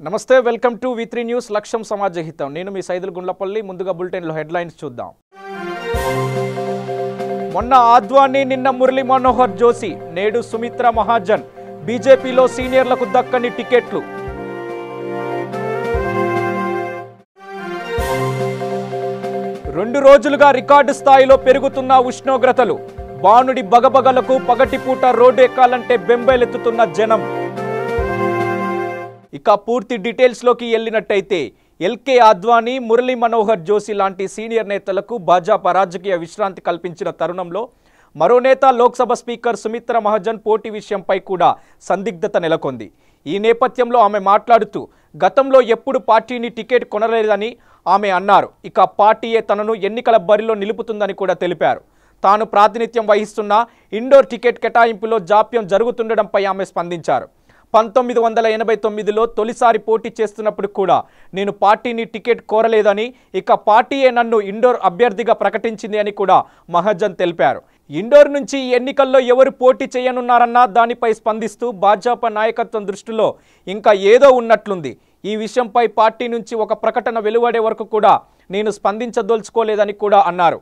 నమస్తే welcome to V3 news లక్ష్యం సమాజహితం నేను మీ సైదుల్ గుండ్లపల్లి ముందుగా బులెటిన్ లో హెడ్లైన్స్ చూద్దాం మొన్న ఆద్వాని నిన్న మురళీ మనోహర్ జోషి నేడు సుమిత్రా మహాజన్ బీజేపీలో సీనియర్లకు దక్కని టికెట్లు రెండు రోజులుగా రికార్డు స్థాయిలో పెరుగుతున్న ఉష్ణోగ్రతలు బాణుడి బగబగలకు పగటిపూట రోడ్డు ఎక్కాలంటే బెంబేలెత్తుతున్న జనం ఇక పూర్తి డీటెయిల్స్ లోకి వెళ్ళినట్టయితే ఎల్కే ఆద్వాని మురళీ మనోహర్ జోషి లాంటి సీనియర్ నేతలకు భాజపా రాజకీయ విశ్రాంతి కల్పించిన తరుణంలో మరో నేత లోక్సభ స్పీకర్ సుమిత్రా మహాజన్ పోటీ విషయంపై కూడా సందిగ్ధత నెలకొంది. ఈ నేపథ్యంలో ఆమె మాట్లాడుతూ గతంలో ఎప్పుడు పార్టీని టికెట్ కొనలేదని ఆమె అన్నారు. ఇక పార్టీయే తనను ఎన్నికల బరిలో నిలుపుతుందని కూడా తెలిపారు. తాను ప్రాతినిధ్యం వహిస్తున్న ఇండోర్ టికెట్ కేటాయింపులో జాప్యం జరుగుతుండడంపై ఆమె స్పందించారు. 1989లో తొలిసారి పోటీ చేస్తున్నప్పుడు కూడా నేను పార్టీని టికెట్ కోరలేదని ఇక పార్టీయే నన్ను ఇండోర్ అభ్యర్థిగా ప్రకటించింది అని కూడా మహాజన్ తెలిపారు. ఇండోర్ నుంచి ఎన్నికల్లో ఎవరు పోటీ చేయనున్నారన్న దానిపై స్పందిస్తూ భాజపా నాయకత్వం దృష్టిలో ఇంకా ఏదో ఉన్నట్లుంది. ఈ విషయంపై పార్టీ నుంచి ఒక ప్రకటన వెలువడే వరకు కూడా నేను స్పందించదలుచుకోలేదని కూడా అన్నారు.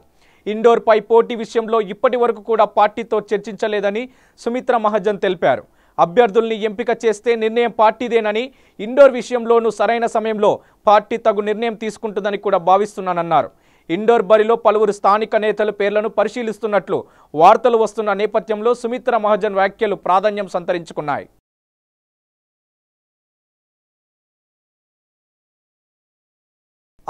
ఇండోర్ పై పోటీ విషయంలో ఇప్పటి వరకు కూడా పార్టీతో చర్చించలేదని సుమిత్రా మహాజన్ తెలిపారు. అభ్యర్థుల్ని ఎంపిక చేస్తే నిర్ణయం పార్టీదేనని ఇండోర్ విషయంలోనూ సరైన సమయంలో పార్టీ తగు నిర్ణయం తీసుకుంటుందని కూడా భావిస్తున్నానన్నారు. ఇండోర్ బరిలో పలువురు స్థానిక నేతల పేర్లను పరిశీలిస్తున్నట్లు వార్తలు వస్తున్న నేపథ్యంలో సుమిత్రా మహాజన్ వ్యాఖ్యలు ప్రాధాన్యం సంతరించుకున్నాయి.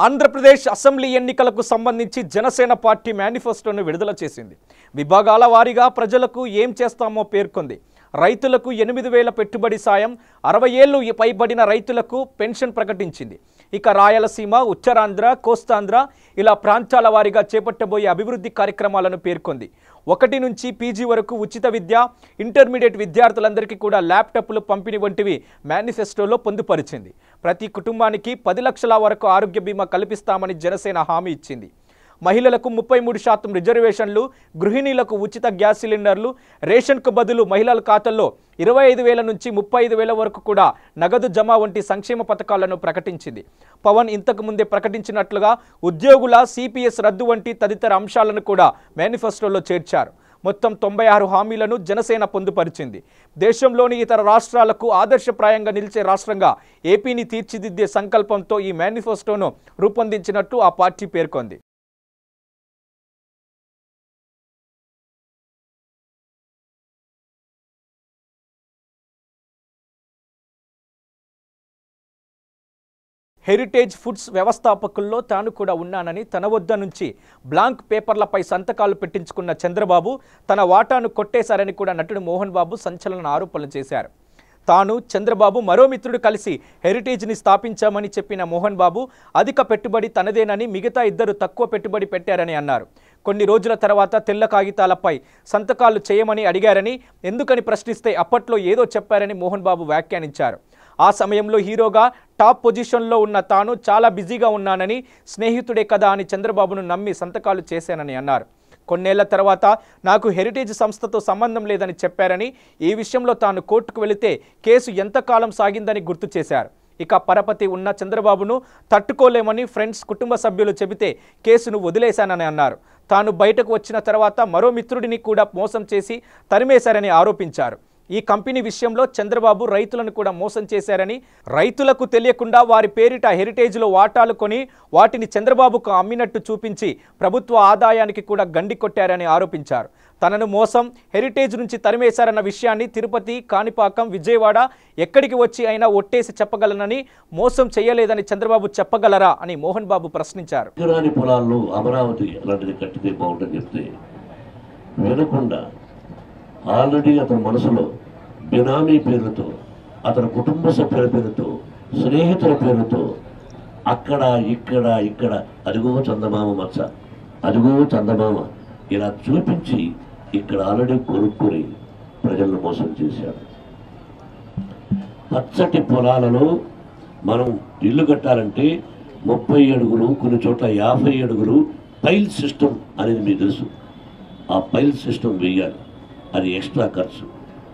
ఆంధ్రప్రదేశ్ అసెంబ్లీ ఎన్నికలకు సంబంధించి జనసేన పార్టీ మేనిఫెస్టోను విడుదల చేసింది. విభాగాల వారీగా ప్రజలకు ఏం చేస్తామో పేర్కొంది. రైతులకు 8,000 పెట్టుబడి సాయం, 60 ఏళ్లు పైబడిన రైతులకు పెన్షన్ ప్రకటించింది. ఇక రాయలసీమ, ఉత్తరాంధ్ర, కోస్తాంధ్ర ఇలా ప్రాంతాల వారీగా చేపట్టబోయే అభివృద్ధి కార్యక్రమాలను పేర్కొంది. 1 నుంచి PG వరకు ఉచిత విద్య, ఇంటర్మీడియట్ విద్యార్థులందరికీ కూడా ల్యాప్టాప్లు పంపిణీ వంటివి మేనిఫెస్టోలో పొందుపరిచింది. ప్రతి కుటుంబానికి 10 లక్షల వరకు ఆరోగ్య బీమా కల్పిస్తామని జనసేన హామీ ఇచ్చింది. మహిళలకు 33% రిజర్వేషన్లు, గృహిణీలకు ఉచిత గ్యాస్ సిలిండర్లు, రేషన్కు బదులు మహిళల ఖాతాల్లో 25,000 నుంచి 35,000 వరకు కూడా నగదు జమ వంటి సంక్షేమ పథకాలను ప్రకటించింది. పవన్ ఇంతకు ముందే ప్రకటించినట్లుగా ఉద్యోగుల CPS రద్దు వంటి తదితర అంశాలను కూడా మేనిఫెస్టోలో చేర్చారు. మొత్తం 96 హామీలను జనసేన పొందుపరిచింది. దేశంలోని ఇతర రాష్ట్రాలకు ఆదర్శప్రాయంగా నిలిచే రాష్ట్రంగా ఏపీని తీర్చిదిద్దే సంకల్పంతో ఈ మేనిఫెస్టోను రూపొందించినట్టు ఆ పార్టీ పేర్కొంది. హెరిటేజ్ ఫుడ్స్ వ్యవస్థాపకుల్లో తాను కూడా ఉన్నానని తన వద్ద నుంచి బ్లాంక్ పేపర్లపై సంతకాలు పెట్టించుకున్న చంద్రబాబు తన వాటాను కొట్టేశారని కూడా నటుడు మోహన్ బాబు సంచలన ఆరోపణలు చేశారు. తాను చంద్రబాబు మరో మిత్రుడు కలిసి హెరిటేజ్ని స్థాపించామని చెప్పిన మోహన్ బాబు అధిక పెట్టుబడి తనదేనని, మిగతా ఇద్దరు తక్కువ పెట్టుబడి పెట్టారని అన్నారు. కొన్ని రోజుల తర్వాత తెల్ల కాగితాలపై సంతకాలు చేయమని అడిగారని, ఎందుకని ప్రశ్నిస్తే అప్పట్లో ఏదో చెప్పారని మోహన్ బాబు వ్యాఖ్యానించారు. ఆ సమయంలో హీరోగా టాప్ పొజిషన్లో ఉన్న తాను చాలా బిజీగా ఉన్నానని, స్నేహితుడే కదా అని చంద్రబాబును నమ్మి సంతకాలు చేశానని అన్నారు. కొన్నేళ్ల తర్వాత నాకు హెరిటేజ్ సంస్థతో సంబంధం లేదని చెప్పారని, ఈ విషయంలో తాను కోర్టుకు వెళితే కేసు ఎంతకాలం సాగిందని గుర్తు చేశారు. ఇక పరపతి ఉన్న చంద్రబాబును తట్టుకోలేమని ఫ్రెండ్స్, కుటుంబ సభ్యులు చెబితే కేసును వదిలేశానని అన్నారు. తాను బయటకు వచ్చిన తర్వాత మరో మిత్రుడిని కూడా మోసం చేసి తరిమేశారని ఆరోపించారు. ఈ కంపెనీ విషయంలో చంద్రబాబు రైతులను కూడా మోసం చేశారని, రైతులకు తెలియకుండా వారి పేరిట హెరిటేజ్లో వాటాలు కొని వాటిని చంద్రబాబుకు అమ్మినట్టు చూపించి ప్రభుత్వ ఆదాయానికి కూడా గండి కొట్టారని ఆరోపించారు. తనను మోసం, హెరిటేజ్ నుంచి తరిమేశారన్న విషయాన్ని తిరుపతి, కాణిపాకం, విజయవాడ ఎక్కడికి వచ్చి అయినా ఒట్టేసి చెప్పగలనని, మోసం చేయలేదని చంద్రబాబు చెప్పగలరా అని మోహన్ బాబు ప్రశ్నించారు. పొలాల్లో అమరావతి అలాంటిది కట్టితే బాగుంటుంది చెప్తే వినకుండా ఆల్రెడీ అతని మనసులో బినామీ పేరుతో, అతని కుటుంబ సభ్యుల పేరుతో, స్నేహితుల పేరుతో అక్కడ ఇక్కడ అదిగో చందమామ మచ్చ, అదిగో చందమామ ఇలా చూపించి ఇక్కడ ఆల్రెడీ కొనుక్కొని ప్రజలను మోసం చేశాడు. పచ్చటి పొలాలలో మనం ఇల్లు కట్టాలంటే 30 అడుగులు, కొన్ని చోట్ల 50 అడుగులు పైల్ సిస్టమ్ అనేది మీకు తెలుసు. ఆ పైల్ సిస్టమ్ వేయాలి, అది ఎక్స్ట్రా ఖర్చు.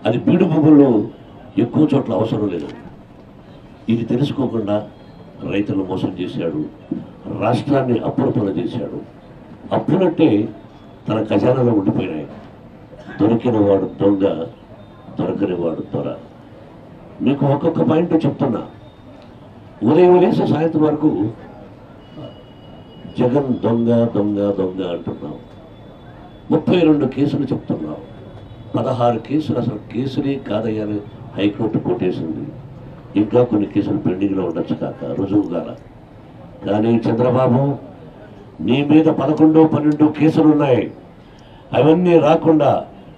అది బీడు భూముల్లో ఎక్కువ చోట్ల అవసరం లేదు. ఇది తెలుసుకోకుండా రైతులను మోసం చేశాడు, రాష్ట్రాన్ని అప్పుల పాలు చేశాడు. అప్పులంటే తన ఖజానాలో ఉండిపోయినాయి. దొరికిన వాడు దొంగ, దొరకని వాడు దొర. మీకు ఒక్కొక్క పాయింట్ చెప్తున్నా. ఉదయం లేసి సాయంత్రం వరకు జగన్ దొంగ దొంగ దొంగ అంటున్నావు. 32 కేసులు చెప్తున్నావు. 16 కేసులు అసలు కేసులే కాదయ్యాని హైకోర్టు కొట్టేసింది. ఇంకా కొన్ని కేసులు పెండింగ్లో ఉండొచ్చు కాక, రుజువు కాల. కానీ చంద్రబాబు, నీ మీద 11, 12 కేసులు ఉన్నాయి. అవన్నీ రాకుండా,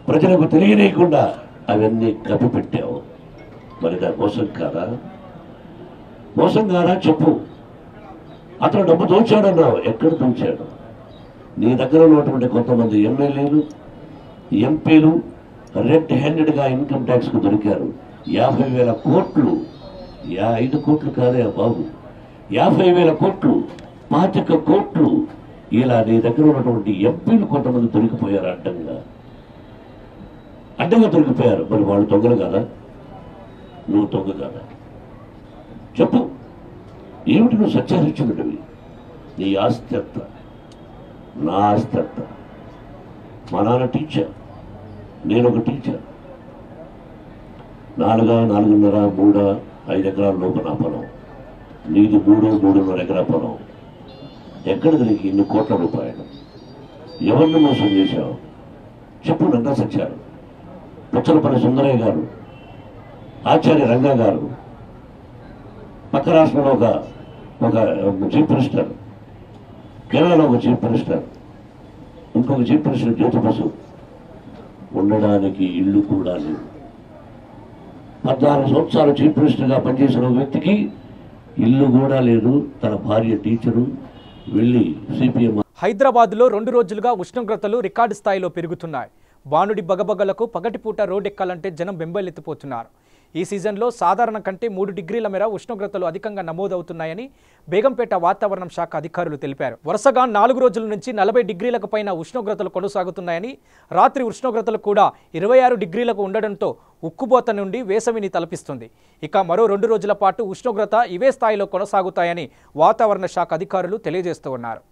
ప్రజలకు తెలియనీయకుండా అవన్నీ కప్పిపెట్టావు. మరి దా మోసం కాదా? మోసం కాదా చెప్పు. అతను డబ్బు దోచాడన్నావు. ఎక్కడ దోచాడు? నీ దగ్గర ఉన్నటువంటి కొంతమంది ఎమ్మెల్యేలు, ఎంపీలు రెడ్ హ్యాండెడ్గా ఇన్కమ్ ట్యాక్స్కు దొరికారు. 50,000 కోట్లు, 5 కోట్లు కాదే బాబు, 50,000 కోట్లు, 25 కోట్లు. ఇలా నీ దగ్గర ఉన్నటువంటి ఎంపీలు కొంతమంది దొరికిపోయారు. అడ్డంగా దొరికిపోయారు. మరి వాళ్ళు దొంగలు కాదా? నువ్వు దొంగ కాదా? చెప్పు. ఏమిటి నువ్వు సత్యారిచ్చున్నవి? నీ ఆస్తి ఎంత, నా ఆస్తి ఎంత? మా నాన్న టీచర్, నేను ఒక టీచర్. 4, 4.5, 3, 5 ఎకరాల లోపు నా పొలం. నీది 3, 3.5 ఎకరా పొలం. ఎక్కడికి నీకు ఇన్ని కోట్ల రూపాయలు? ఎవరిని మోసం చేశావు చెప్పు. నన్నా సత్యాలు, పుచ్చలపల్లి సుందరయ్య గారు, ఆచార్య రంగా గారు, పక్క రాష్ట్రంలో ఒక చీఫ్ మినిస్టర్, కేరళలో ఒక చీఫ్ మినిస్టర్, ఇంకొక చీఫ్ మినిస్టర్ జ్యోతి బసు. ఉండడానికి ఇల్లు కూడా లేదు. 14 సంవత్సరాలు చీఫ్ మినిస్టర్గా పనిచేసిన వ్యక్తికి ఇల్లు కూడా లేదు. తన భార్య టీచరు. వెళ్ళి సిపిఎం. హైదరాబాద్లో 2 రోజులుగా ఉష్ణోగ్రతలు రికార్డు స్థాయిలో పెరుగుతున్నాయి. బానుడి బగబగలకు పగటిపూట రోడ్డెక్కాలంటే జనం బెంబేలెత్తిపోతున్నారు. ఈ సీజన్లో సాధారణ కంటే 3 డిగ్రీల మేర ఉష్ణోగ్రతలు అధికంగా నమోదవుతున్నాయని బేగంపేట వాతావరణ శాఖ అధికారులు తెలిపారు. వరుసగా 4 రోజుల నుంచి 40 డిగ్రీలకు పైన ఉష్ణోగ్రతలు కొనసాగుతున్నాయని, రాత్రి ఉష్ణోగ్రతలు కూడా 26 డిగ్రీలకు ఉండడంతో ఉక్కుబోత నుండి వేసవిని తలపిస్తుంది. ఇక మరో 2 రోజుల పాటు ఉష్ణోగ్రత ఇవే స్థాయిలో కొనసాగుతాయని వాతావరణ శాఖ అధికారులు తెలియజేస్తూ ఉన్నారు.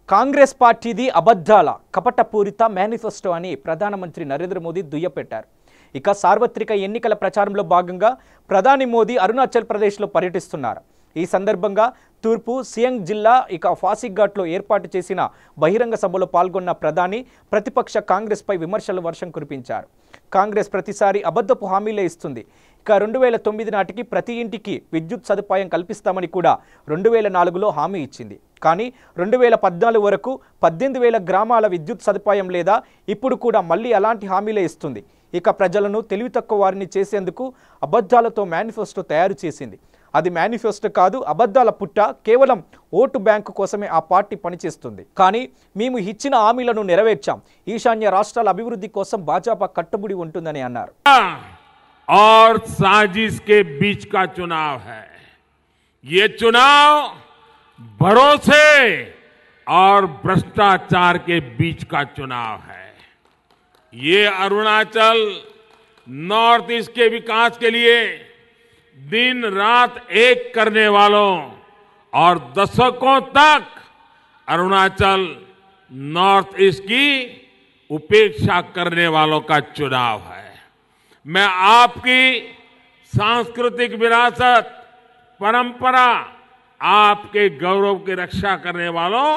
కాంగ్రెస్ పార్టీది అబద్ధాల కపటపూరిత మేనిఫెస్టో అని ప్రధానమంత్రి నరేంద్ర మోదీ దుయ్యపెట్టారు. ఇక సార్వత్రిక ఎన్నికల ప్రచారంలో భాగంగా ప్రధాని మోదీ అరుణాచల్ ప్రదేశ్లో పర్యటిస్తున్నారు. ఈ సందర్భంగా తూర్పు సియాంగ్ జిల్లా ఫాసిఘాట్లో ఏర్పాటు చేసిన బహిరంగ సభలో పాల్గొన్న ప్రధాని ప్రతిపక్ష కాంగ్రెస్పై విమర్శల వర్షం కురిపించారు. కాంగ్రెస్ ప్రతిసారి అబద్ధపు హామీలే ఇస్తుంది. ఇక 2009 నాటికి ప్రతి ఇంటికి విద్యుత్ సదుపాయం కల్పిస్తామని కూడా 2004లో హామీ ఇచ్చింది. కానీ 2014 వరకు 18,000 గ్రామాల విద్యుత్ సదుపాయం లేదా? ఇప్పుడు కూడా మళ్ళీ అలాంటి హామీలే ఇస్తుంది. ఇక ప్రజలను తెలివి తక్కువ వారిని చేసేందుకు అబద్ధాలతో మేనిఫెస్టో తయారు చేసింది. అది మేనిఫెస్టో కాదు, అబద్ధాల పుట్ట. కేవలం ఓటు బ్యాంకు కోసమే ఆ పార్టీ పనిచేస్తుంది. కానీ మేము ఇచ్చిన హామీలను నెరవేర్చాం. ఈశాన్య రాష్ట్రాల అభివృద్ధి కోసం భాజపా కట్టుబడి ఉంటుందని అన్నారు. और साजिश के बीच का चुनाव है। ये चुनाव भरोसे और भ्रष्टाचार के बीच का चुनाव है। ये अरुणाचल नॉर्थ ईस्ट के विकास के लिए दिन रात एक करने वालों और दशकों तक अरुणाचल नॉर्थ ईस्ट की उपेक्षा करने वालों का चुनाव है। मैं आपकी सांस्कृतिक विरासत, परंपरा, आपके गौरव की रक्षा करने वालों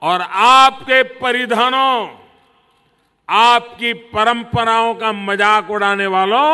और आपके परिधानों, आपकी परंपराओं का मजाक उड़ाने वालों,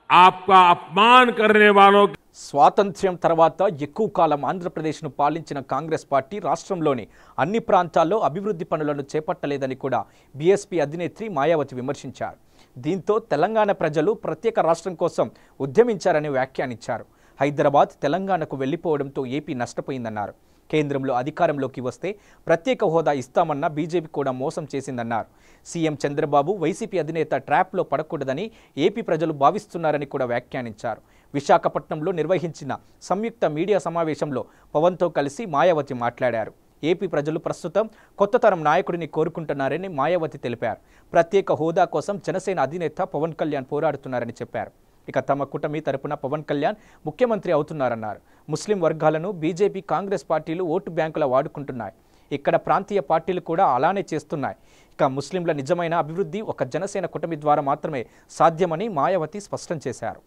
आपका अपमान करने वालों। స్వాతంత్ర్యం తర్వాత ఎక్కువ కాలం ఆంధ్రప్రదేశ్ను పాలించిన కాంగ్రెస్ పార్టీ రాష్ట్రంలోని అన్ని ప్రాంతాల్లో అభివృద్ధి పనులను చేపట్టలేదని కూడా బీఎస్పీ అధినేత్రి మాయావతి విమర్శించారు. దీంతో తెలంగాణ ప్రజలు ప్రత్యేక రాష్ట్రం కోసం ఉద్యమించారని వ్యాఖ్యానించారు. హైదరాబాద్ తెలంగాణకు వెళ్లిపోవడంతో ఏపీ నష్టపోయిందన్నారు. కేంద్రంలో అధికారంలోకి వస్తే ప్రత్యేక హోదా ఇస్తామన్న బీజేపీ కూడా మోసం చేసిందన్నారు. సీఎం చంద్రబాబు వైసీపీ అధినేత ట్రాప్లో పడకూడదని ఏపీ ప్రజలు భావిస్తున్నారని కూడా వ్యాఖ్యానించారు. విశాఖపట్నంలో నిర్వహించిన సంయుక్త మీడియా సమావేశంలో పవన్తో కలిసి మాయావతి మాట్లాడారు. ఏపీ ప్రజలు ప్రస్తుతం కొత్త తరం నాయకుడిని కోరుకుంటున్నారని మాయావతి తెలిపారు. ప్రత్యేక హోదా కోసం జనసేన అధినేత పవన్ కళ్యాణ్ పోరాడుతున్నారని చెప్పారు. ఇక తమ కూటమి తరపున పవన్ కళ్యాణ్ ముఖ్యమంత్రి అవుతున్నారన్నారు. ముస్లిం వర్గాలను బీజేపీ, కాంగ్రెస్ పార్టీలు ఓటు బ్యాంకులా వాడుకుంటున్నాయి. ఇక్కడ ప్రాంతీయ పార్టీలు కూడా అలానే చేస్తున్నాయి. ఇక ముస్లింల నిజమైన అభివృద్ధి ఒక జనసేన కూటమి ద్వారా మాత్రమే సాధ్యమని మాయావతి స్పష్టం చేశారు.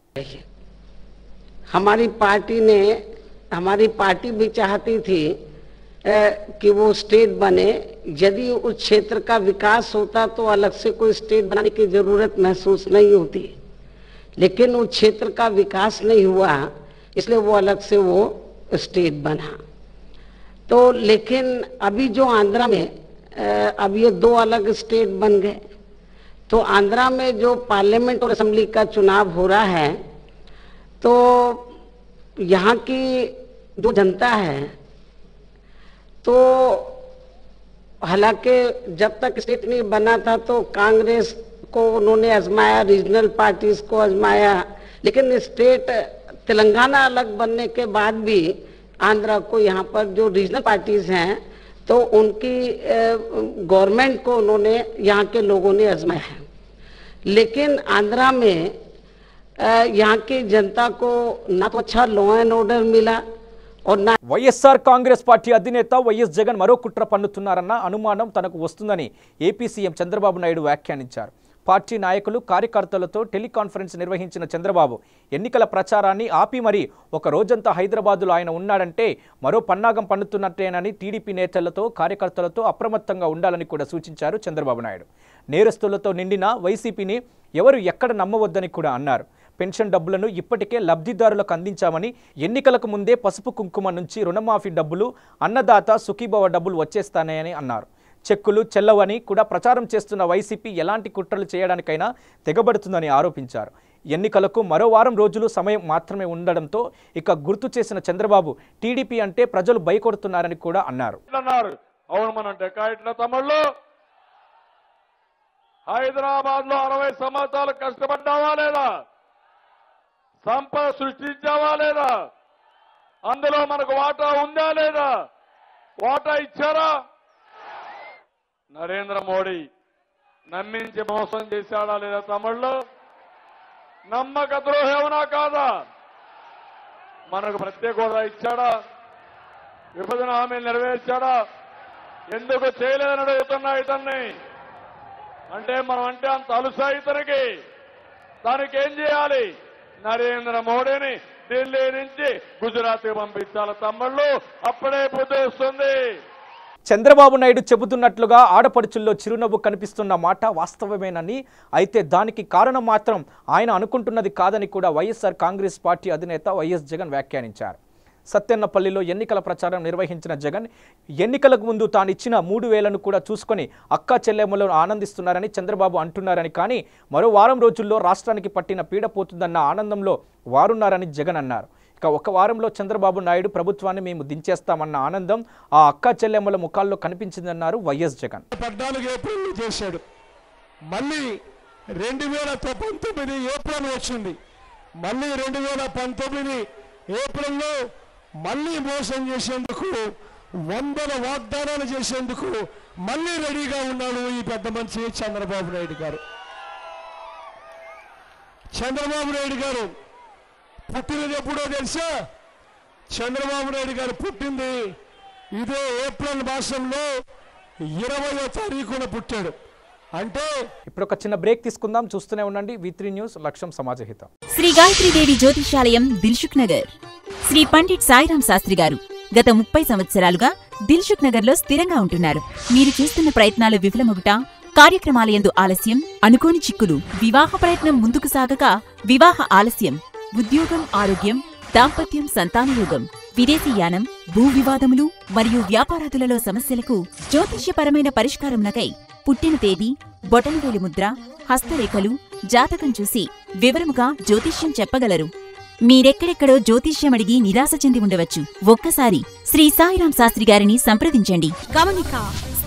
हमारी पार्टी भी चाहती थी कि वो स्टेट बने। यदि उस क्षेत्र का विकास होता तो अलग से कोई स्टेट बनाने की जरूरत महसूस नहीं होती, लेकिन उस क्षेत्र का विकास नहीं हुआ, इसलिए वो अलग से वो स्टेट बना। तो लेकिन अभी जो आंध्रा में अब ये 2 अलग स्टेट बन गए, तो आंध्रा में जो पार्लियामेंट और असेंबली का चुनाव हो रहा है, तो यहाँ की जो जनता है, तो हालांकि जब तक स्टेट नहीं बना था तो कांग्रेस को उन्होंने आजमाया, रीजनल पार्टीज को आजमाया, लेकिन स्टेट तेलंगाना अलग बनने के बाद भी आंध्रा को यहाँ पर जो रीजनल पार्टीज हैं तो उनकी गवर्नमेंट को उन्होंने यहाँ के लोगों ने आजमाया है। लेकिन आंध्रा में यहाँ की जनता को ना तो अच्छा लॉ एंड ऑर्डर मिला और ना వైఎస్ఆర్ కాంగ్రెస్ పార్టీ అధినేత వైఎస్ జగన్ మరో కుట్ర పన్నుతున్నారన్న అనుమానం తనకు వస్తుందని ఏపీ సీఎం చంద్రబాబు నాయుడు వ్యాఖ్యానించారు. పార్టీ నాయకులు, కార్యకర్తలతో టెలికాన్ఫరెన్స్ నిర్వహించిన చంద్రబాబు ఎన్నికల ప్రచారాన్ని ఆపి మరీ ఒక రోజంతా హైదరాబాదులో ఆయన ఉన్నాడంటే మరో పన్నాగం పన్నుతున్నట్టేనని టీడీపీ నేతలతో, కార్యకర్తలతో అప్రమత్తంగా ఉండాలని కూడా సూచించారు చంద్రబాబు నాయుడు. నేరస్తులతో నిండిన వైసీపీని ఎవరు ఎక్కడ నమ్మవద్దని కూడా అన్నారు. పెన్షన్ డబ్బులను ఇప్పటికే లబ్ధిదారులకు అందించామని, ఎన్నికలకు ముందే పసుపు కుంకుమ నుంచి రుణమాఫీ డబ్బులు, అన్నదాత సుఖీభవ డబ్బులు వచ్చేస్తాయని అన్నారు. చెక్కులు చెల్లవని కూడా ప్రచారం చేస్తున్న వైసీపీ ఎలాంటి కుట్రలు చేయడానికైనా తెగబడుతుందని ఆరోపించారు. ఎన్నికలకు మరో వారం రోజులు సమయం మాత్రమే ఉండడంతో ఇక గుర్తు చేసిన చంద్రబాబు టీడీపీ అంటే ప్రజలు భయకొడుతున్నారని కూడా అన్నారు. హైదరాబాద్ లో 60 సంవత్సరాలు కష్టపడ్డావా లేదా? సంపద సృష్టించావా లేదా? అందులో మనకు వాటా ఉందా లేదా? వాటా ఇచ్చారా? నరేంద్ర మోడీ నమ్మించి మోసం చేశాడా లేదా? తమిళ్లో నమ్మక ద్రోహేమనా కాదా? మనకు ప్రత్యేక హోదా ఇచ్చాడా? విభజన హామీలు నెరవేర్చాడా? ఎందుకు చేయలేదని అడుగుతున్నా ఇతన్ని. అంటే మనం అంటే అంత అలుసా ఇతనికి? దానికి ఏం చేయాలి? నరేంద్ర మోడీని ఢిల్లీ నుంచి గుజరాత్ పంపించాలి తమ్ముళ్ళు, అప్పుడే బుద్ధి వస్తుంది. చంద్రబాబు నాయుడు చెబుతున్నట్లుగా ఆడపడుచుల్లో చిరునవ్వు కనిపిస్తున్న మాట వాస్తవమేనని, అయితే దానికి కారణం మాత్రం ఆయన అనుకుంటున్నది కాదని కూడా వైఎస్ఆర్ కాంగ్రెస్ పార్టీ అధినేత వైఎస్ జగన్ వ్యాఖ్యానించారు. సత్తెన్నపల్లిలో ఎన్నికల ప్రచారం నిర్వహించిన జగన్ ఎన్నికలకు ముందు తాను ఇచ్చిన 3,000ను కూడా చూసుకొని అక్కా చెల్లెమ్మలను ఆనందిస్తున్నారని చంద్రబాబు అంటున్నారని, కానీ మరో వారం రోజుల్లో రాష్ట్రానికి పట్టిన పీడ పోతుందన్న ఆనందంలో వారున్నారని జగన్ అన్నారు. ఇక ఒక వారంలో చంద్రబాబు నాయుడు ప్రభుత్వాన్ని మేము దించేస్తామన్న ఆనందం ఆ అక్కా చెల్లెమ్మల ముఖాల్లో కనిపించిందన్నారు వైఎస్ జగన్. 14 ఏప్రిల్ చేశాడు, మళ్ళీ 2019 ఏప్రిల్ వచ్చింది, మళ్ళీ 2019 ఏప్రిల్లో మళ్ళీ మోసం చేసేందుకు, 100 వాగ్దానాలు చేసేందుకు మళ్ళీ రెడీగా ఉన్నాడు ఈ పెద్ద మనిషి చంద్రబాబు నాయుడు గారు. చంద్రబాబు నాయుడు గారు పుట్టినది ఎప్పుడో తెలుసా? చంద్రబాబు నాయుడు గారు పుట్టింది ఇదే ఏప్రిల్ మాసంలో 20వ తారీఖున పుట్టాడు. అంటే ఇప్పుడు ఒక చిన్న బ్రేక్ తీసుకుందాం. చూస్తూనే ఉండండి V3 న్యూస్, లక్ష్యం సమాజహితం. శ్రీ గాయత్రీదేవి జ్యోతిషాలయం, దిల్సుఖ్ నగర్. శ్రీ పండిట్ సాయిరాం శాస్త్రి గారు గత 30 సంవత్సరాలుగా దిల్సుఖ్ నగర్ లో స్థిరంగా ఉంటున్నారు. మీరు చేస్తున్న ప్రయత్నాలు విఫలమగుట, కార్యక్రమాలయందు ఆలస్యం, అనుకోని చిక్కులు, వివాహ ప్రయత్నం ముందుకు సాగక వివాహ ఆలస్యం, ఉద్యోగం, ఆరోగ్యం, దాంపత్యం, సంతానయోగం, విదేశీయానం, భూ వివాదములు మరియు వ్యాపారాదులలో సమస్యలకు జ్యోతిష్యపరమైన పరిష్కారమునకై పుట్టిన తేదీ, బొటనవేలు ముద్ర, హస్తరేఖలు, జాతకం చూసి వివరముగా జ్యోతిష్యం చెప్పగలరు. మీరెక్కడెక్కడో జ్యోతిష్యం అడిగి నిరాశ చెంది ఉండవచ్చు. ఒక్కసారి శ్రీ సాయిరాం శాస్త్రి గారిని సంప్రదించండి. గమనిక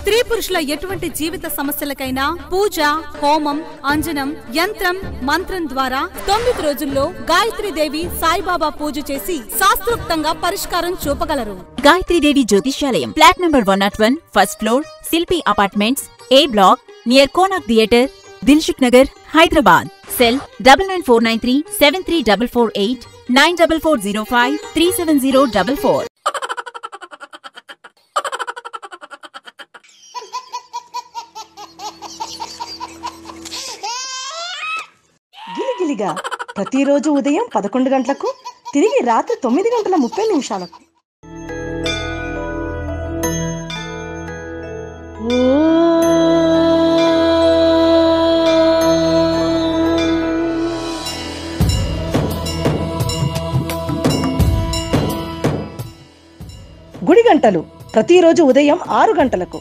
స్త్రీ పురుషుల ఎటువంటి జీవిత సమస్యలకైనా పూజ, హోమం, అంజనం, యంత్రం, మంత్రం ద్వారా 9 రోజుల్లో గాయత్రీదేవి సాయిబాబా పూజ చేసి శాస్త్రోక్తంగా పరిష్కారం చూపగలరు. గాయత్రీదేవి జ్యోతిష్యాలయం, ఫ్లాట్ నంబర్ 101, ఫస్ట్ ఫ్లోర్, శిల్పి apartments, A black, near Konark theatre, Dilsukh Nagar, Hyderabad. Cell 9949373448, 9405370444. గిలిగిలిగా ప్రతిరోజు ఉదయం 11 గంటలకు, తిరిగి రాత్రి 9:30 గుడి గంటలు ప్రతిరోజు ఉదయం 6 గంటలకు.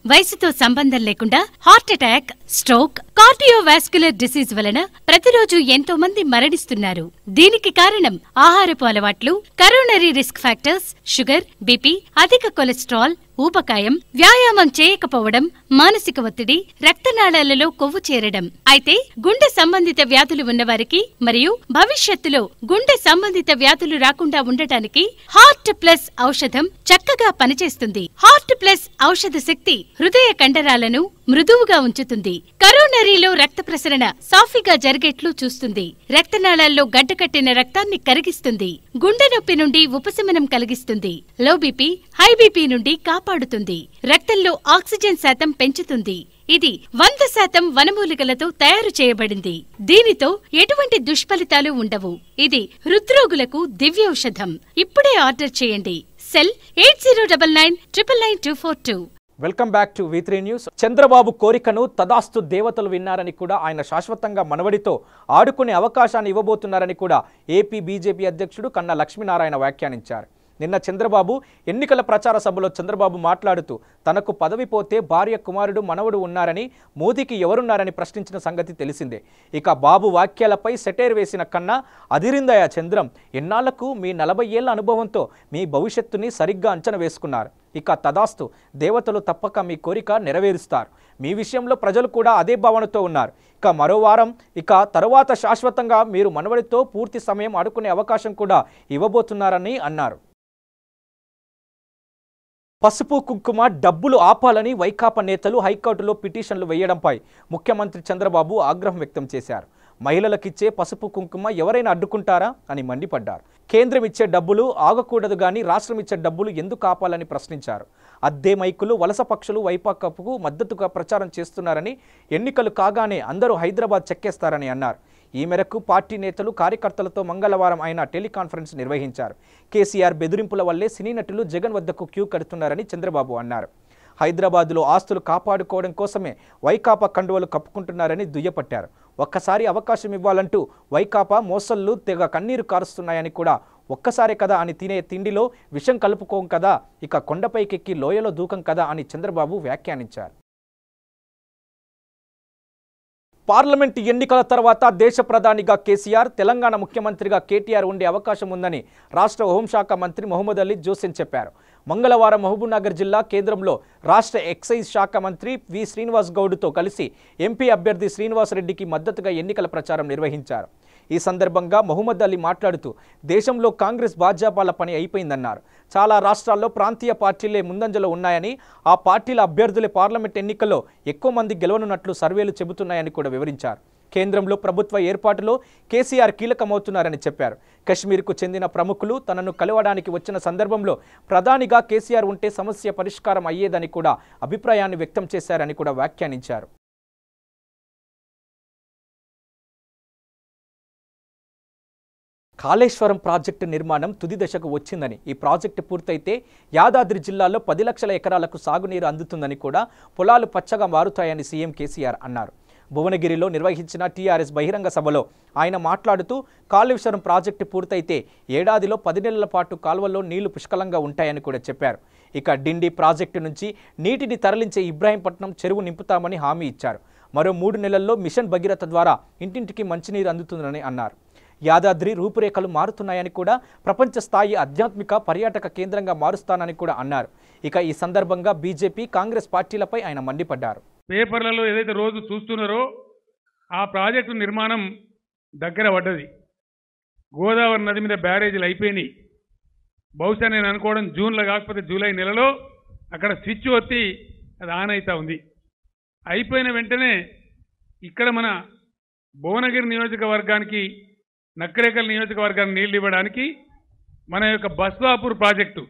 వయసుతో సంబంధం లేకుండా heart attack, stroke, cardiovascular disease వలన ప్రతిరోజు ఎంతో మంది మరణిస్తున్నారు. దీనికి కారణం ఆహారపు అలవాట్లు, coronary risk factors, sugar, BP, అధిక కొలెస్ట్రాల్, ఊబకాయం, వ్యాయామం చేయకపోవడం, మానసిక ఒత్తిడి, రక్తనాళాలలో కొవ్వు చేరడం. అయితే గుండె సంబంధిత వ్యాధులు ఉన్నవారికి మరియు భవిష్యత్తులో గుండె సంబంధిత వ్యాధులు రాకుండా ఉండటానికి హార్ట్ ప్లస్ ఔషధం చక్కగా పనిచేస్తుంది. హార్ట్ ప్లస్ ఔషధ శక్తి హృదయ కండరాలను మృదువుగా ఉంచుతుంది. కరోనరీలో రక్త ప్రసరణ సాఫీగా జరిగేట్లు చూస్తుంది. రక్తనాళాల్లో గడ్డకట్టిన రక్తాన్ని కరిగిస్తుంది. గుండె నొప్పి నుండి ఉపశమనం కలిగిస్తుంది. లో బీపీ, హై బీపీ నుండి కాపాడుతుంది. రక్తంలో ఆక్సిజన్ శాతం పెంచుతుంది. ఇది 100% వనమూలికలతో తయారు చేయబడింది. దీనితో ఎటువంటి దుష్ఫలితాలు ఉండవు. ఇది హృద్రోగులకు దివ్యౌషధం. ఇప్పుడే ఆర్డర్ చేయండి. Cell 8099999242. Welcome back to V3 news. Chandrababu కోరికను తదాస్తు దేవతలు విన్నారని కూడా, ఆయన శాశ్వతంగా మనవడితో ఆడుకునే అవకాశాన్ని ఇవ్వబోతున్నారని కూడా ఏపీ బీజేపీ అధ్యక్షుడు కన్నా లక్ష్మీనారాయణ వ్యాఖ్యానించారు. నిన్న చంద్రబాబు ఎన్నికల ప్రచార సభలో చంద్రబాబు మాట్లాడుతూ తనకు పదవి పోతే భార్య, కుమారుడు, మనవడు ఉన్నారని, మోదీకి ఎవరున్నారని ప్రశ్నించిన సంగతి తెలిసిందే. ఇక బాబు వాక్యాలపై సెటైర్ వేసిన కన్నా, అదిరిందయా చంద్రం, ఎన్నాళ్లకు మీ 40 ఏళ్ల అనుభవంతో మీ భవిష్యత్తుని సరిగ్గా అంచనా వేసుకున్నారు. ఇక తదాస్తు దేవతలు తప్పక మీ కోరిక నెరవేరుస్తారు. మీ విషయంలో ప్రజలు కూడా అదే భావనతో ఉన్నారు. ఇక మరో వారం తరువాత శాశ్వతంగా మీరు మనవడితో పూర్తి సమయం ఆడుకునే అవకాశం కూడా ఇవ్వబోతున్నారని అన్నారు. పసుపు కుంకుమ డబ్బులు ఆపాలని వైకాపా నేతలు హైకోర్టులో పిటిషన్లు వేయడంపై ముఖ్యమంత్రి చంద్రబాబు ఆగ్రహం వ్యక్తం చేశారు. మహిళలకిచ్చే పసుపు కుంకుమ ఎవరైనా అడ్డుకుంటారా అని మండిపడ్డారు. కేంద్రం ఇచ్చే డబ్బులు ఆగకూడదు గాని రాష్ట్రం ఇచ్చే డబ్బులు ఎందుకు ఆపాలని ప్రశ్నించారు. అద్దె మైకులు, వలస పక్షులు వైకాపాకు మద్దతుగా ప్రచారం చేస్తున్నారని, ఎన్నికలు కాగానే అందరూ హైదరాబాద్ చెక్కేస్తారని అన్నారు. ఈ మేరకు పార్టీ నేతలు కార్యకర్తలతో మంగళవారం ఆయన టెలికాన్ఫరెన్స్ నిర్వహించారు. కేసీఆర్ బెదిరింపుల వల్లే సినీ నటులు జగన్ వద్దకు క్యూ కడుతున్నారని చంద్రబాబు అన్నారు. హైదరాబాద్లో ఆస్తులు కాపాడుకోవడం కోసమే వైకాపా కండువలు కప్పుకుంటున్నారని దుయ్యపట్టారు. ఒక్కసారి అవకాశం ఇవ్వాలంటూ వైకాపా మోసళ్ళు తెగ కన్నీరు కారుస్తున్నాయని కూడా, ఒక్కసారే కదా అని తినే తిండిలో విషం కలుపుకోం కదా, ఇక కొండపైకెక్కి లోయలో దూకం కదా అని చంద్రబాబు వ్యాఖ్యానించారు. పార్లమెంట్ ఎన్నికల తర్వాత దేశ ప్రధానిగా కేసీఆర్, తెలంగాణ ముఖ్యమంత్రిగా కేటీఆర్ ఉండే అవకాశం ఉందని రాష్ట్ర హోంశాఖ మంత్రి మొహమ్మద్ అలీ జోసెన్ చెప్పారు. మంగళవారం మహబూబ్నగర్ జిల్లా కేంద్రంలో రాష్ట్ర ఎక్సైజ్ శాఖ మంత్రి వి శ్రీనివాస్ గౌడ్తో కలిసి ఎంపీ అభ్యర్థి శ్రీనివాస్ రెడ్డికి మద్దతుగా ఎన్నికల ప్రచారం నిర్వహించారు. ఈ సందర్భంగా మొహమ్మద్ అలీ మాట్లాడుతూ దేశంలో కాంగ్రెస్ భాజపాల పని అయిపోయిందన్నారు. చాలా రాష్ట్రాల్లో ప్రాంతీయ పార్టీలే ముందంజలో ఉన్నాయని, ఆ పార్టీల అభ్యర్థులే పార్లమెంట్ ఎన్నికల్లో ఎక్కువ మంది గెలవనున్నట్లు సర్వేలు చెబుతున్నాయని కూడా వివరించారు. కేంద్రంలో ప్రభుత్వ ఏర్పాటులో కేసీఆర్ కీలకమవుతున్నారని చెప్పారు. కశ్మీర్కు చెందిన ప్రముఖులు తనను కలవడానికి వచ్చిన సందర్భంలో ప్రధానిగా కేసీఆర్ ఉంటే సమస్య పరిష్కారం అయ్యేదని కూడా అభిప్రాయాన్ని వ్యక్తం చేశారని కూడా వ్యాఖ్యానించారు. కాళేశ్వరం ప్రాజెక్టు నిర్మాణం తుది దశకు వచ్చిందని, ఈ ప్రాజెక్టు పూర్తయితే యాదాద్రి జిల్లాలో 10 లక్షల ఎకరాలకు సాగునీరు అందుతుందని కూడా, పొలాలు పచ్చగా మారుతాయని సీఎం కేసీఆర్ అన్నారు. భువనగిరిలో నిర్వహించిన టీఆర్ఎస్ బహిరంగ సభలో ఆయన మాట్లాడుతూ కాళేశ్వరం ప్రాజెక్టు పూర్తయితే ఏడాదిలో 10 నెలల పాటు కాల్వల్లో నీళ్లు పుష్కలంగా ఉంటాయని కూడా చెప్పారు. ఇక డిండి ప్రాజెక్టు నుంచి నీటిని తరలించే ఇబ్రాహీంపట్నం చెరువు నింపుతామని హామీ ఇచ్చారు. మరో 3 నెలల్లో మిషన్ భగీరథ ద్వారా ఇంటింటికి మంచినీరు అందుతుందని అన్నారు. యాదాద్రి రూపురేఖలు మారుతున్నాయని కూడా ప్రపంచ స్థాయి ఆధ్యాత్మిక పర్యాటక కేంద్రంగా మారుస్తానని కూడా అన్నారు. ఇక ఈ సందర్భంగా బీజేపీ కాంగ్రెస్ పార్టీలపై ఆయన మండిపడ్డారు. పేపర్లలో ఏదైతే రోజు చూస్తున్నారో ఆ ప్రాజెక్టు నిర్మాణం దగ్గర పడ్డది. గోదావరి నది మీద బ్యారేజీలు అయిపోయినాయి. బహుశా నేను అనుకోవడం జూన్లో కాకపోతే జూలై నెలలో అక్కడ స్విచ్ ఒత్తి అది ఆన్ అవుతా ఉంది. అయిపోయిన వెంటనే ఇక్కడ మన భువనగిరి నియోజకవర్గానికి నక్కరేకల్ నియోజకవర్గానికి నీళ్లు ఇవ్వడానికి మన యొక్క Baswapur project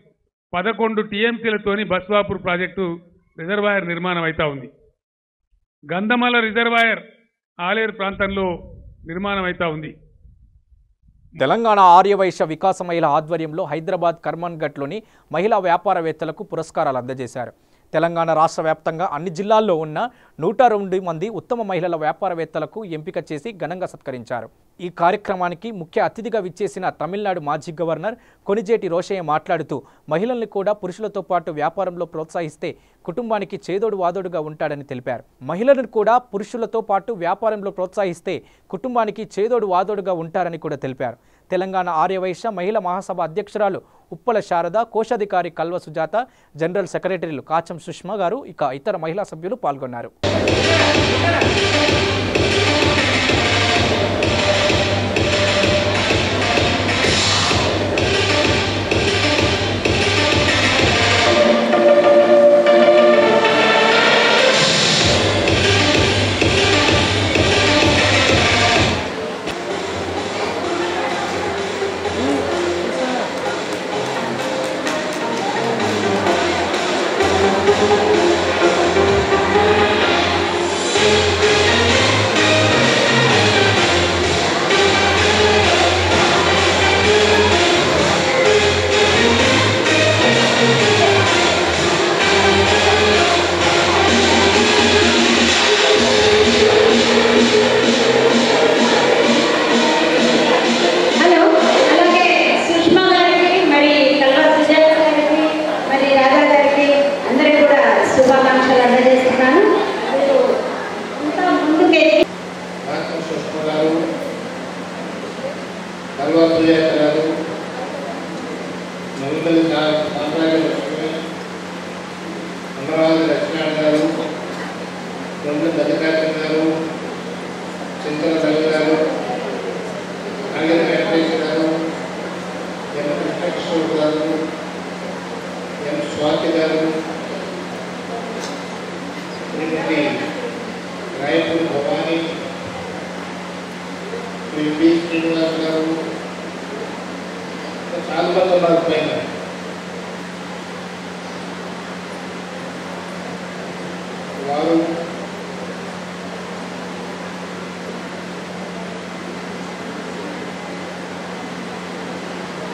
11 టీఎంసీలతోని Baswapur project reservoir నిర్మాణం అవుతా ఉంది. గంధమాల రిజర్వాయర్ ఆలేరు ప్రాంతంలో నిర్మాణం అవుతా ఉంది. తెలంగాణ ఆర్యవైశ్య వికాస మహిళ ఆధ్వర్యంలో హైదరాబాద్ కర్మన్ఘట్లోని మహిళా వ్యాపారవేత్తలకు పురస్కారాలు అందజేశారు. తెలంగాణ రాష్ట్ర వ్యాప్తంగా అన్ని జిల్లాల్లో ఉన్న 102 మంది ఉత్తమ మహిళల వ్యాపారవేత్తలకు ఎంపిక చేసి ఘనంగా సత్కరించారు. ఈ కార్యక్రమానికి ముఖ్య అతిథిగా విచ్చేసిన తమిళనాడు మాజీ గవర్నర్ కొనిజేటి రోషయ్య మాట్లాడుతూ మహిళల్ని కూడా పురుషులతో పాటు వ్యాపారంలో ప్రోత్సహిస్తే కుటుంబానికి చేదోడు వాదోడుగా ఉంటాడని తెలిపారు. మహిళలను కూడా పురుషులతో పాటు వ్యాపారంలో ప్రోత్సహిస్తే కుటుంబానికి చేదోడు వాదోడుగా ఉంటారని కూడా తెలిపారు. తెలంగాణ ఆర్యవైశ్య మహిళా మహాసభ అధ్యక్షురాలు ఉప్పల శారద, కోశాధికారి కల్వ సుజాత, జనరల్ సెక్రటరీలు కాచం సుష్మా గారు ఇక ఇతర మహిళా సభ్యులు పాల్గొన్నారు.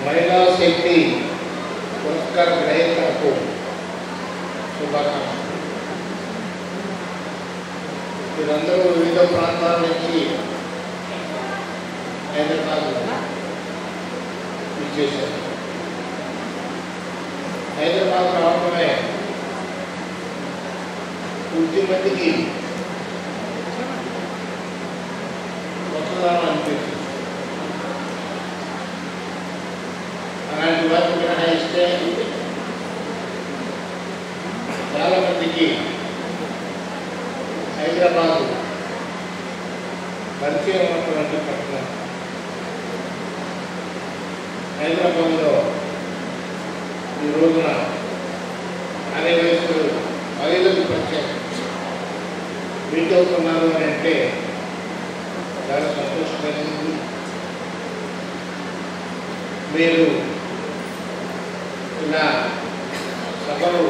महिला शक्ति पुरस्कार ग्रहीता को शुभाकांक्षलु. వీరందరూ వివిధ ప్రాంతాల నుంచి హైదరాబాద్లో విచ్చేశారు. హైదరాబాద్ రావడమే కొద్ది మందికి కొత్తదనం అనిపించింది. అలాంటి వారిని మినహాయిస్తే చాలా మందికి హైదరాబాద్ పరిచయం ఉన్నటువంటి పట్టణం. హైదరాబాద్లో ఈ రోజున అనే వయసులో మహిళలకు పరిచయం మీట్ అవుతున్నారు అని అంటే చాలా సంతోషమైంది. మీరు ఇలా సభలు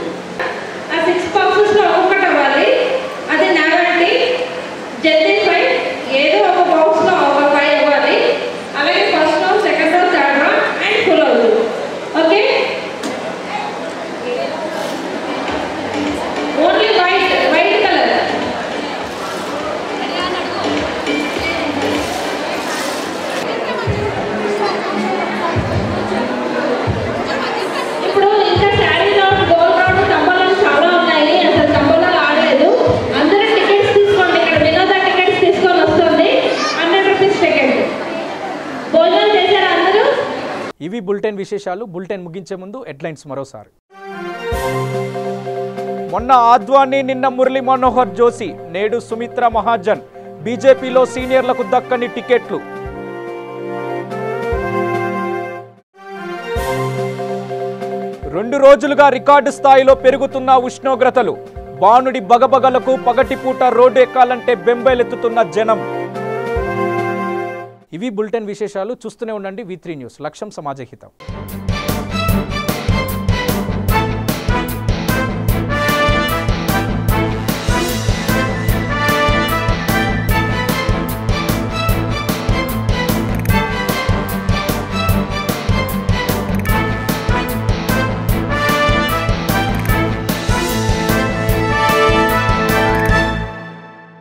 6 బాక్సెస్లో ఒకటి అవ్వాలి. అది నాగండి జల్దీ ఏదో ఒక బాక్స్లో ఒక 5 అవ్వాలి. అలాగే first round, second round, third round and full అవుతుంది. Okay, only white colour. ఇప్పుడు ఇంకా శారీ రౌండ్, గోల్డ్ రౌండ్, కమ్మలు చాలా ఉన్నాయి. అసలు కమ్మల బులెటిన్ విశేషాలు. బులెటిన్ ముగించే ముందు హెడ్లైన్స్ మరోసారి. మొన్న ఆద్వానీ, నిన్న మురళీ మనోహర్ జోషి, నేడు సుమిత్రా మహాజన్. బీజేపీలో సీనియర్లకు దక్కని టికెట్లు. రెండు రోజులుగా రికార్డు స్థాయిలో పెరుగుతున్న ఉష్ణోగ్రతలు. బాణుడి బగబగలకు పగటిపూట రోడ్డు ఎక్కాలంటే బెంబేలెత్తుతున్న జనం. ఇవి బులెటిన్ విశేషాలు. చూస్తూనే ఉండండి V3 న్యూస్. లక్ష్యం సమాజహితం.